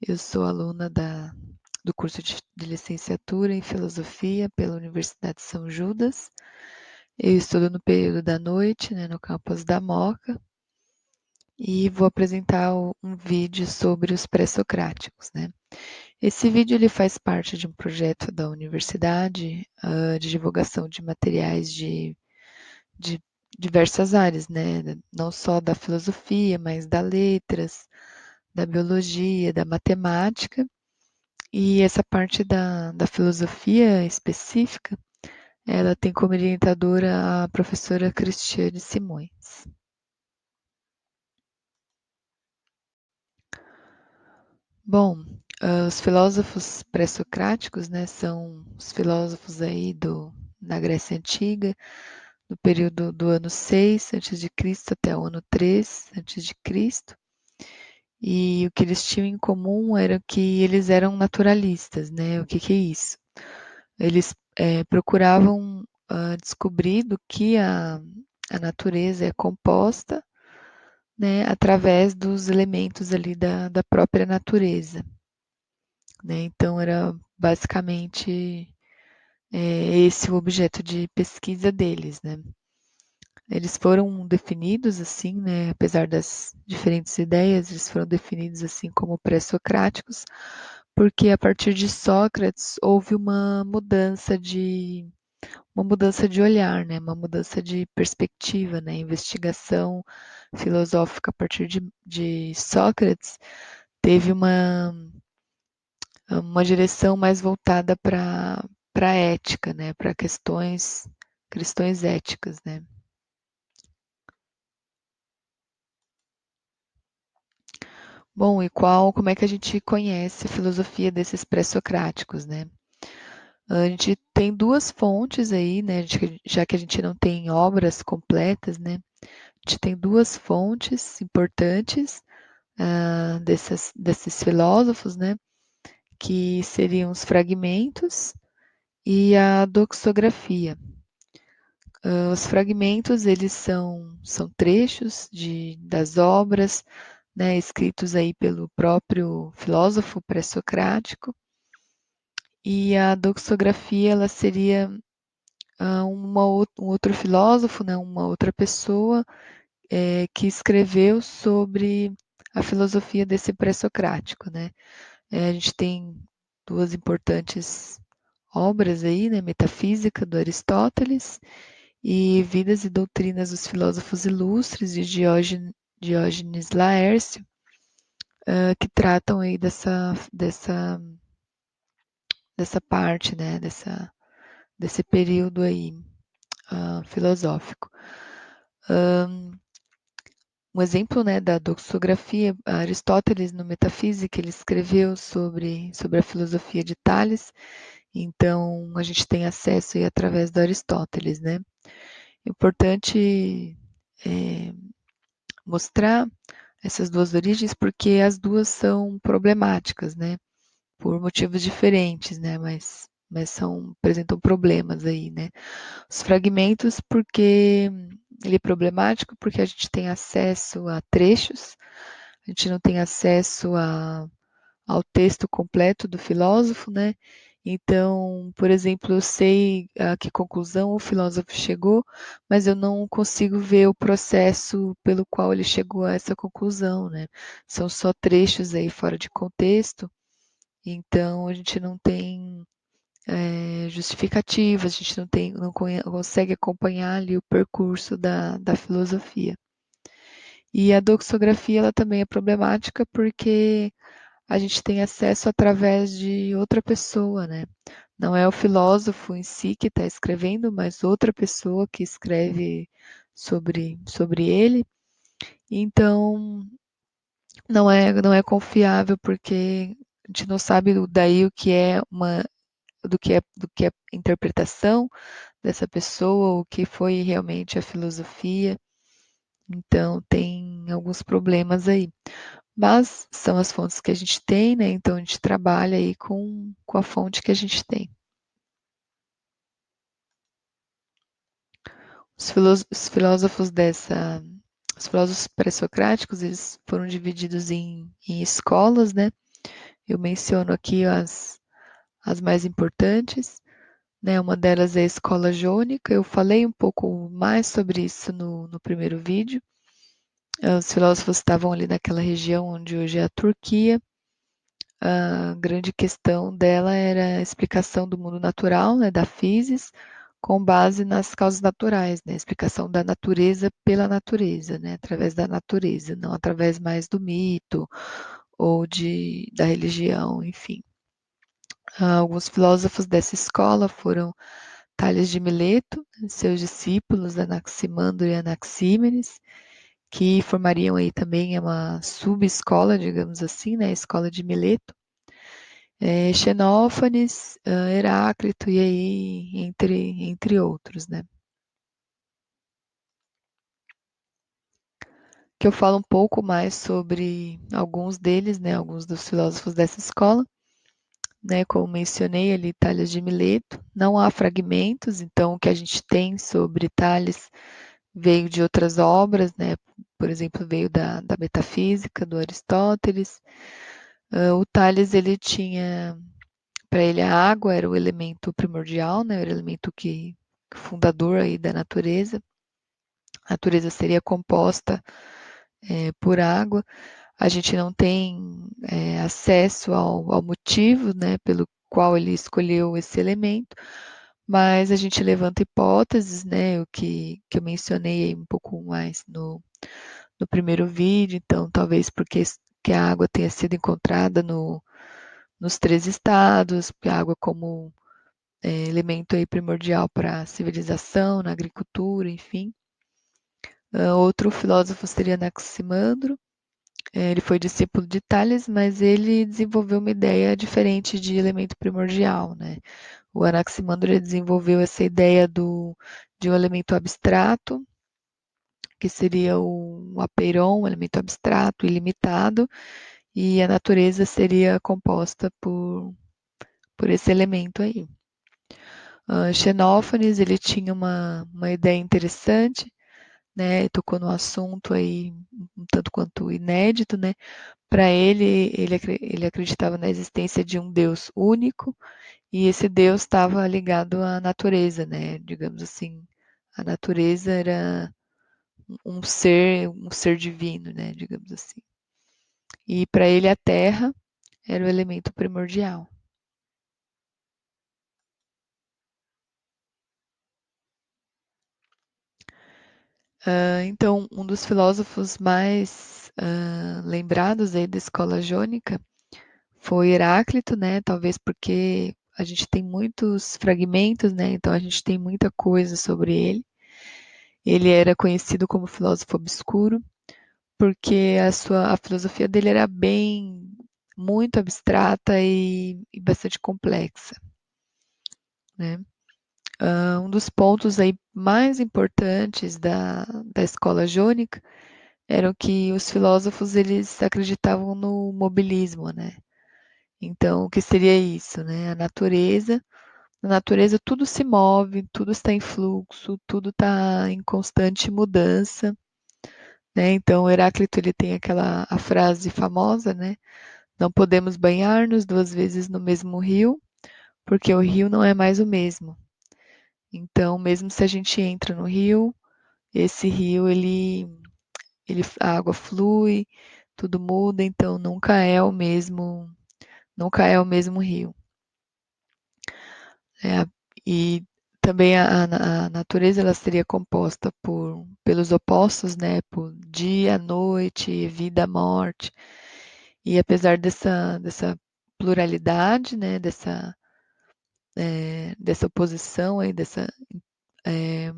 Eu sou aluna do curso de licenciatura em Filosofia pela Universidade de São Judas. Eu estudo no período da noite, né, no campus da Moca, e vou apresentar um vídeo sobre os pré-socráticos, né? Esse vídeo ele faz parte de um projeto da universidade de divulgação de materiais de diversas áreas, né? Não só da filosofia, mas da letras, da biologia, da matemática. E essa parte da filosofia específica, ela tem como orientadora a professora Cristiane Simões. Bom, os filósofos pré-socráticos, né, são os filósofos aí da Grécia Antiga, do período do ano 6 a.C. até o ano 3 a.C. E o que eles tinham em comum era que eles eram naturalistas, né? O que é isso? Eles procuravam descobrir do que a natureza é composta, né, através dos elementos ali da própria natureza, né? Então era basicamente esse o objeto de pesquisa deles, né? Eles foram definidos assim, né, apesar das diferentes ideias, eles foram definidos assim como pré-socráticos, porque a partir de Sócrates houve uma mudança de olhar, né, uma mudança de perspectiva, né, investigação filosófica a partir de Sócrates teve uma direção mais voltada para a ética, né, para questões éticas, né. Bom, e como é que a gente conhece a filosofia desses pré-socráticos, né? A gente tem duas fontes aí, né? Já que a gente não tem obras completas, né? A gente tem duas fontes importantes desses filósofos, né? Que seriam os fragmentos e a doxografia. Os fragmentos, eles são trechos das obras, né, escritos aí pelo próprio filósofo pré-socrático, e a doxografia, ela seria um outro filósofo, né, uma outra pessoa que escreveu sobre a filosofia desse pré-socrático, né. A gente tem duas importantes obras aí, né, Metafísica do Aristóteles e Vidas e Doutrinas dos Filósofos Ilustres de Diógenes Laércio, que tratam aí dessa parte, né, desse período aí filosófico. Um exemplo, né, da doxografia, Aristóteles, no Metafísica, ele escreveu sobre a filosofia de Tales, então a gente tem acesso aí através do Aristóteles, né. É importante mostrar essas duas origens porque as duas são problemáticas, né, por motivos diferentes, né, mas apresentam problemas aí, né. Os fragmentos porque ele é problemático porque a gente tem acesso a trechos, a gente não tem acesso ao texto completo do filósofo, né? Então, por exemplo, eu sei a que conclusão o filósofo chegou, mas eu não consigo ver o processo pelo qual ele chegou a essa conclusão, né? São só trechos aí fora de contexto, então a gente não tem justificativa, a gente não consegue acompanhar ali o percurso da filosofia. E a doxografia ela também é problemática porque a gente tem acesso através de outra pessoa, né? Não é o filósofo em si que está escrevendo, mas outra pessoa que escreve sobre ele. Então, não é confiável porque a gente não sabe daí do que é interpretação dessa pessoa, o que foi realmente a filosofia. Então, tem alguns problemas aí. Mas são as fontes que a gente tem, né? Então, a gente trabalha aí com a fonte que a gente tem. Os filósofos os filósofos pré-socráticos, eles foram divididos em escolas, né? Eu menciono aqui as mais importantes, né? Uma delas é a escola jônica. Eu falei um pouco mais sobre isso no primeiro vídeo. Os filósofos estavam ali naquela região onde hoje é a Turquia. A grande questão dela era a explicação do mundo natural, né, da physis, com base nas causas naturais, né, a explicação da natureza pela natureza, né, através da natureza, não através mais do mito ou da religião, enfim. Alguns filósofos dessa escola foram Tales de Mileto, seus discípulos Anaximandro e Anaxímenes, que formariam aí também uma subescola, digamos assim, né, a escola de Mileto. Xenófanes, Heráclito e aí entre outros, né? Que eu falo um pouco mais sobre alguns deles, né? Alguns dos filósofos dessa escola, né? Como mencionei ali, Tales de Mileto. Não há fragmentos, então o que a gente tem sobre Tales veio de outras obras, né? Por exemplo, veio da Metafísica, do Aristóteles. O Tales, ele tinha, para ele a água era o elemento primordial, né? Era o elemento fundador aí da natureza. A natureza seria composta por água. A gente não tem acesso ao motivo, né, pelo qual ele escolheu esse elemento, mas a gente levanta hipóteses, né, o que eu mencionei aí um pouco mais no primeiro vídeo, então talvez porque que a água tenha sido encontrada nos três estados, porque a água como elemento aí primordial para a civilização, na agricultura, enfim. Outro filósofo seria Anaximandro. Ele foi discípulo de Tales, mas ele desenvolveu uma ideia diferente de elemento primordial, né? O Anaximandro desenvolveu essa ideia de um elemento abstrato, que seria o apeiron, um elemento abstrato, ilimitado, e a natureza seria composta por esse elemento aí. Xenófanes, ele tinha uma ideia interessante, né? Tocou no assunto aí um tanto quanto inédito, né? Para ele acreditava na existência de um Deus único e esse Deus estava ligado à natureza, né? Digamos assim, a natureza era um ser divino, né? Digamos assim. E para ele a Terra era o elemento primordial. Então, um dos filósofos mais lembrados aí da escola jônica foi Heráclito, né? Talvez porque a gente tem muitos fragmentos, né? Então a gente tem muita coisa sobre ele. Ele era conhecido como filósofo obscuro, porque a filosofia dele era bem muito abstrata e bastante complexa, né? Um dos pontos aí mais importantes da escola jônica eram que os filósofos eles acreditavam no mobilismo, né? Então, o que seria isso, né? Na natureza tudo se move, tudo está em fluxo, tudo está em constante mudança, né? Então, Heráclito ele tem a frase famosa, né? Não podemos banhar-nos duas vezes no mesmo rio, porque o rio não é mais o mesmo. Então, mesmo se a gente entra no rio, esse rio a água flui, tudo muda, então nunca é o mesmo rio. É, e também a natureza ela seria composta pelos opostos, né? Por dia, noite, vida, morte. E apesar dessa pluralidade, né? Dessa oposição aí, é,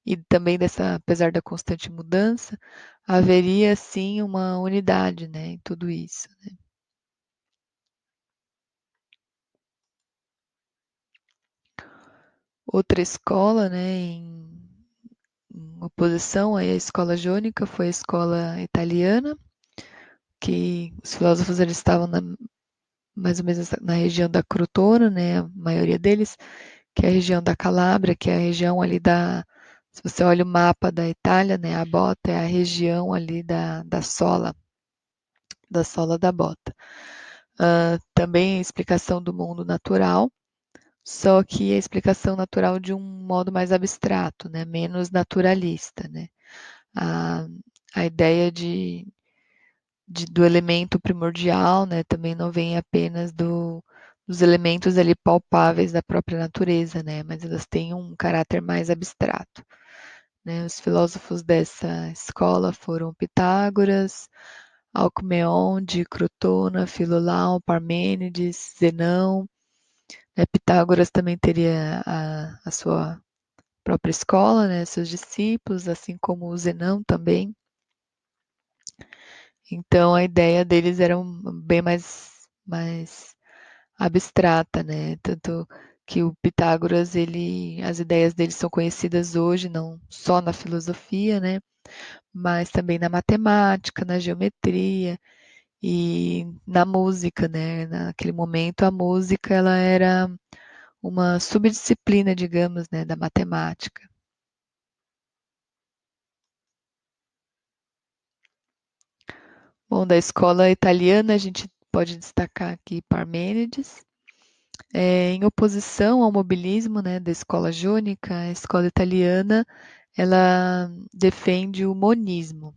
e também apesar da constante mudança, haveria sim uma unidade, né? Em tudo isso. Outra escola, né? Em oposição aí à escola jônica foi a escola italiana, que os filósofos eles estavam mais ou menos na região da Crotona, né, a maioria deles, que é a região da Calábria, que é a região ali Se você olha o mapa da Itália, né, a bota é a região ali da sola da bota. Também a explicação do mundo natural, só que a explicação natural de um modo mais abstrato, né, menos naturalista, né. A, a ideia do elemento primordial, né, também não vem apenas dos elementos ali palpáveis da própria natureza, né, mas elas têm um caráter mais abstrato. Né? Os filósofos dessa escola foram Pitágoras, Alcmeon, Crotona, Filolau, Parmênides, Zenão. Pitágoras também teria a sua própria escola, né? Seus discípulos, assim como o Zenão também. Então a ideia deles era bem mais abstrata, né? Tanto que o Pitágoras, as ideias dele são conhecidas hoje, não só na filosofia, né? Mas também na matemática, na geometria e na música, né? Naquele momento a música ela era uma subdisciplina, digamos, né, da matemática. Bom, da escola italiana a gente pode destacar aqui Parmênides, em oposição ao mobilismo, né, da escola jônica, a escola italiana ela defende o monismo,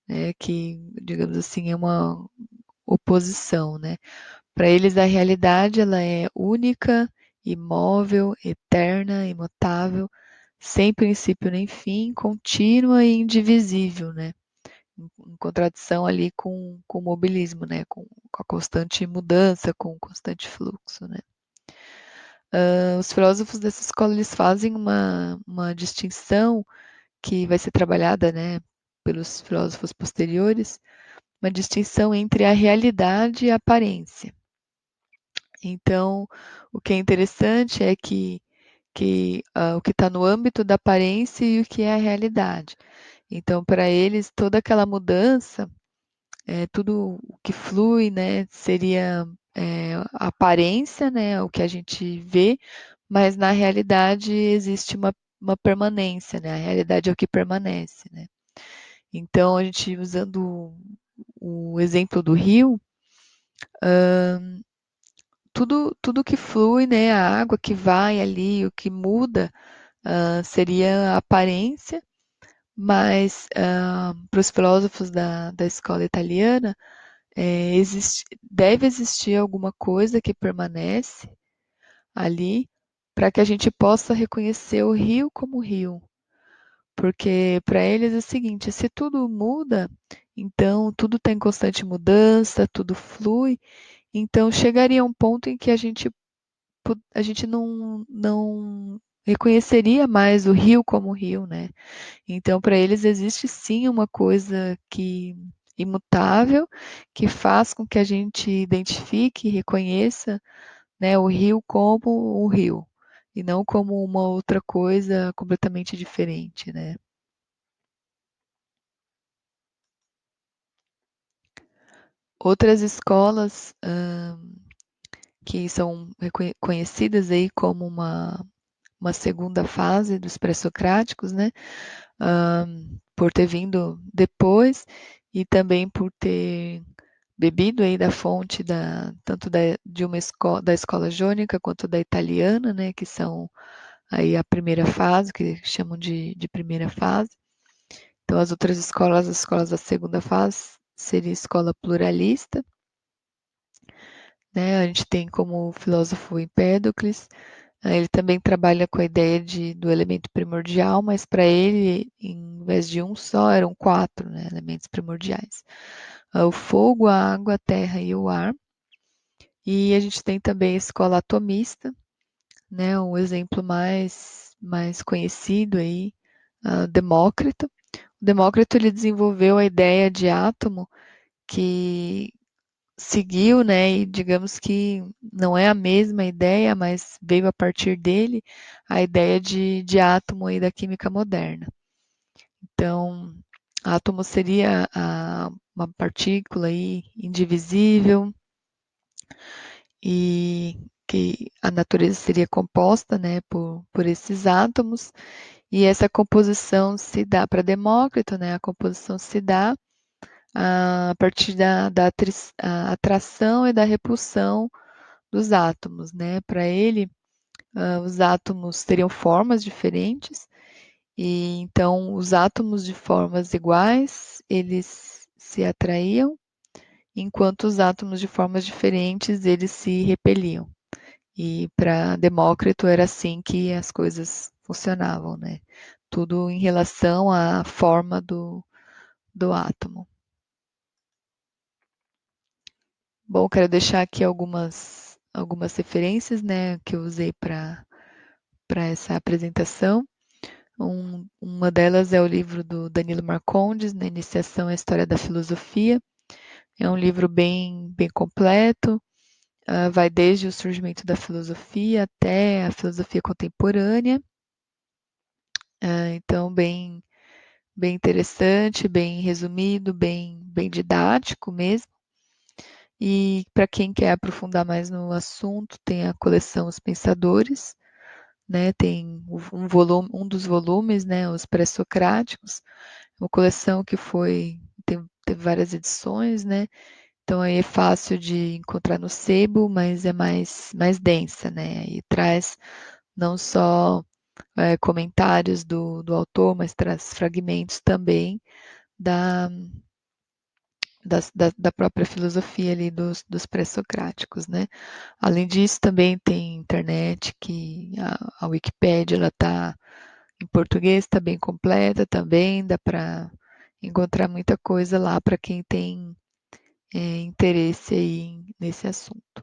né, que, digamos assim, é uma oposição, né? Para eles a realidade ela é única, imóvel, eterna, imutável, sem princípio nem fim, contínua e indivisível, né? Em contradição ali com o mobilismo, né? Com a constante mudança, com o constante fluxo, né? Os filósofos dessa escola eles fazem uma distinção que vai ser trabalhada, né, pelos filósofos posteriores, uma distinção entre a realidade e a aparência. Então, o que é interessante é que o que está no âmbito da aparência e o que é a realidade. Então, para eles, toda aquela mudança, tudo o que flui, né, seria a aparência, né, o que a gente vê, mas na realidade existe uma permanência, né, a realidade é o que permanece, né. Então, a gente usando o exemplo do rio, tudo que flui, né, a água que vai ali, o que muda, seria a aparência, mas para os filósofos da escola italiana, deve existir alguma coisa que permanece ali para que a gente possa reconhecer o rio como rio. Porque para eles é o seguinte, se tudo muda, então tudo está em constante mudança, tudo flui, então chegaria um ponto em que a gente não reconheceria mais o rio como rio, né? Então, para eles existe sim uma coisa que imutável, que faz com que a gente identifique e reconheça, né, o rio como o rio, e não como uma outra coisa completamente diferente, né? Outras escolas que são conhecidas aí como uma segunda fase dos pré-socráticos, né? Por ter vindo depois e também por ter bebido aí da fonte tanto de uma escola, da escola jônica quanto da italiana, né? Que são aí a primeira fase, que chamam de primeira fase. Então, as outras escolas, as escolas da segunda fase, seria escola pluralista, né? A gente tem como filósofo Empédocles. Ele também trabalha com a ideia do elemento primordial, mas para ele, em vez de um só, eram quatro, né, elementos primordiais. O fogo, a água, a terra e o ar. E a gente tem também a escola atomista, né, um exemplo mais conhecido aí, Demócrito. O Demócrito ele desenvolveu a ideia de átomo que seguiu, né, e digamos que não é a mesma ideia, mas veio a partir dele a ideia de átomo aí da química moderna. Então, átomo seria uma partícula aí indivisível e que a natureza seria composta, né, por esses átomos E essa composição se dá para Demócrito, né? A composição se dá a partir da atração e da repulsão dos átomos, né? Para ele, os átomos teriam formas diferentes, e então os átomos de formas iguais, eles se atraíam, enquanto os átomos de formas diferentes, eles se repeliam. E para Demócrito era assim que as coisas funcionavam, né? Tudo em relação à forma do átomo. Bom, quero deixar aqui algumas referências, né, que eu usei para essa apresentação. Uma delas é o livro do Danilo Marcondes, na Iniciação à História da Filosofia. É um livro bem completo, vai desde o surgimento da filosofia até a filosofia contemporânea. Então, bem interessante, bem resumido, bem didático mesmo. E para quem quer aprofundar mais no assunto, tem a coleção Os Pensadores, né? Tem um dos volumes, né? Os Pré-Socráticos, uma coleção que teve várias edições, né? Então aí é fácil de encontrar no sebo, mas é mais densa, né? E traz não só comentários do autor, mas traz fragmentos também da, da própria filosofia ali dos pré-socráticos, né? Além disso, também tem internet, que a Wikipédia ela está em português, está bem completa também, dá para encontrar muita coisa lá para quem tem interesse aí nesse assunto.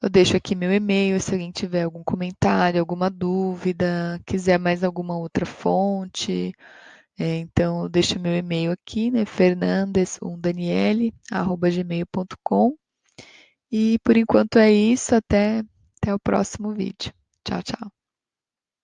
Eu deixo aqui meu e-mail, se alguém tiver algum comentário, alguma dúvida, quiser mais alguma outra fonte, então eu deixo meu e-mail aqui, né, fernandes1daniele@gmail.com. E por enquanto é isso, até o próximo vídeo. Tchau, tchau.